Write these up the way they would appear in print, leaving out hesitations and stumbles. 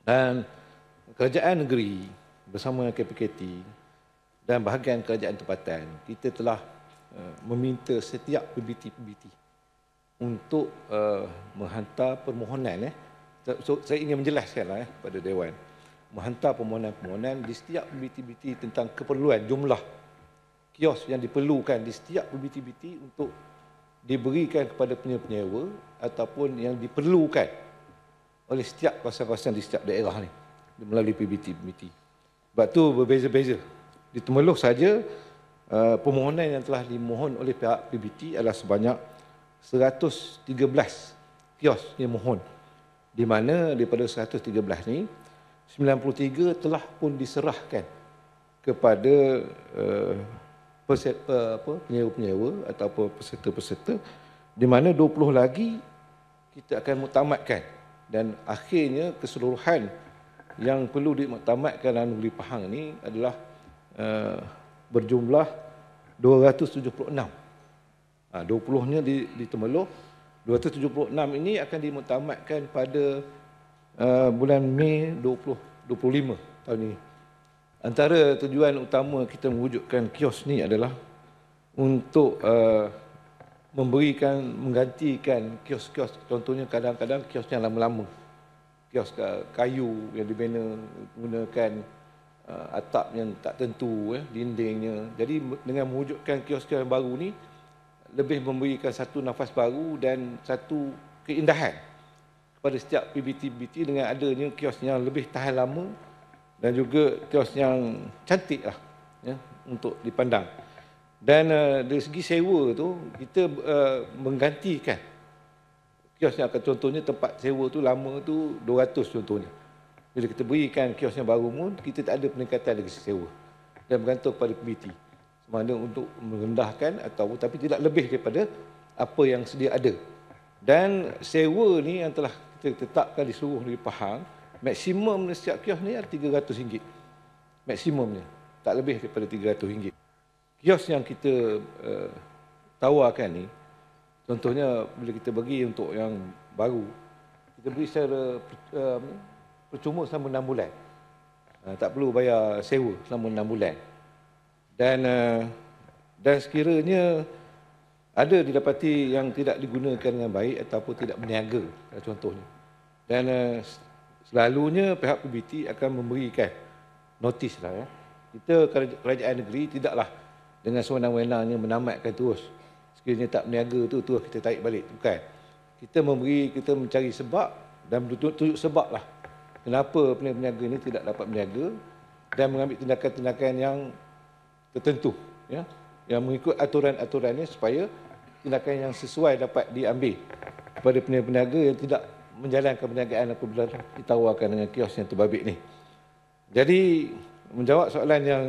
Dan kerajaan negeri bersama KPKT dan bahagian kerajaan tempatan, kita telah meminta setiap PBT untuk menghantar permohonan. Saya ingin menjelaskanlah kepada Dewan, menghantar permohonan-permohonan di setiap PBT tentang keperluan jumlah kios yang diperlukan di setiap PBT untuk diberikan kepada penyewa ataupun yang diperlukan oleh setiap kawasan-kawasan di setiap daerah ni melalui PBT. Sebab tu berbeza-beza. Di Temerloh saja permohonan yang telah dimohon oleh pihak PBT adalah sebanyak 113 kios yang mohon. Di mana daripada 113 ni 93 telah pun diserahkan kepada penyewa-penyewa ataupun peserta-peserta, di mana 20 lagi kita akan muktamadkan, dan akhirnya keseluruhan yang perlu dimuktamadkan dalam Negeri Pahang ni adalah berjumlah 276. 20-nya di Temerloh, 276 ini akan dimuktamadkan pada bulan Mei 2025 tahun ini. Antara tujuan utama kita mewujudkan kios ni adalah untuk menggantikan kios-kios, contohnya kadang-kadang kios yang lama-lama, kios kayu yang dibina menggunakan atap yang tak tentu, dindingnya. Jadi dengan mewujudkan kios-kios yang baru ni, lebih memberikan satu nafas baru dan satu keindahan kepada setiap PBT dengan adanya kios yang lebih tahan lama dan juga kios yang cantik lah, untuk dipandang. Dan dari segi sewa tu, kita menggantikan kios yang akan, contohnya tempat sewa tu lama tu 200 contohnya. Bila kita berikan kios yang baru pun, kita tak ada peningkatan dari segi sewa. Dan bergantung kepada PBT. Semana untuk merendahkan atau tapi tidak lebih daripada apa yang sedia ada. Dan sewa ni yang telah kita tetapkan di seluruh Negeri Pahang, maksimum setiap kios ni adalah RM300. Maksimumnya. Tak lebih daripada RM300. Kios yang kita tawarkan ni, contohnya bila kita bagi untuk yang baru, kita beri secara percuma selama 6 bulan. Tak perlu bayar sewa selama 6 bulan. Dan sekiranya ada didapati yang tidak digunakan dengan baik ataupun tidak berniaga, contohnya. Dan selalunya pihak PBT akan memberikan notis lah. Kita kerajaan negeri tidaklah dengan sewenang-wenangnya menamatkan terus. Sekiranya tak berniaga tu terus kita tarik balik. Bukan. Kita mencari sebab dan tunjuk sebab lah kenapa peniaga ini tidak dapat berniaga dan mengambil tindakan-tindakan yang tertentu, yang mengikut aturan-aturannya supaya tindakan yang sesuai dapat diambil kepada peniaga yang tidak menjalankan perniagaan apabila ditawarkan dengan kios yang terbabit ni. Jadi menjawab soalan yang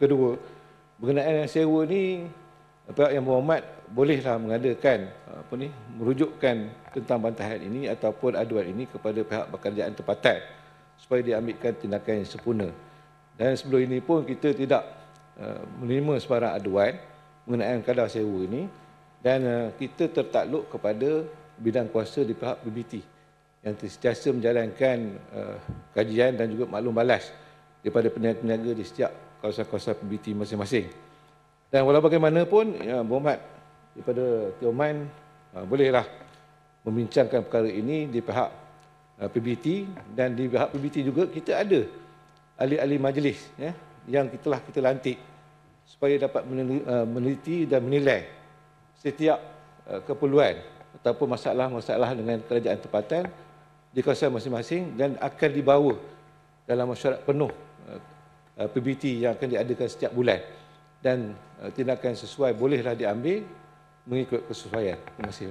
kedua, berkenaan dengan sewa ni, pihak yang berhormat bolehlah mengadakan merujukkan tentang bantahan ini ataupun aduan ini kepada pihak kerajaan tempatan supaya diambilkan tindakan yang sempurna. Dan sebelum ini pun kita tidak menerima sebarang aduan mengenai kadar sewa ini, dan kita tertakluk kepada bidang kuasa di pihak PBT yang sentiasa menjalankan kajian dan juga maklum balas daripada peniaga-peniaga di setiap kawasan-kawasan PBT masing-masing. Dan walau bagaimanapun, berhormat daripada Tioman bolehlah membincangkan perkara ini di pihak PBT, dan di pihak PBT juga kita ada ahli-ahli majlis yang telah kita lantik supaya dapat meneliti dan menilai setiap keperluan ataupun masalah-masalah dengan kerajaan tempatan di kawasan masing-masing, dan akan dibawa dalam mesyuarat penuh PBT yang akan diadakan setiap bulan, dan tindakan sesuai bolehlah diambil mengikut kesesuaian. Terima kasih.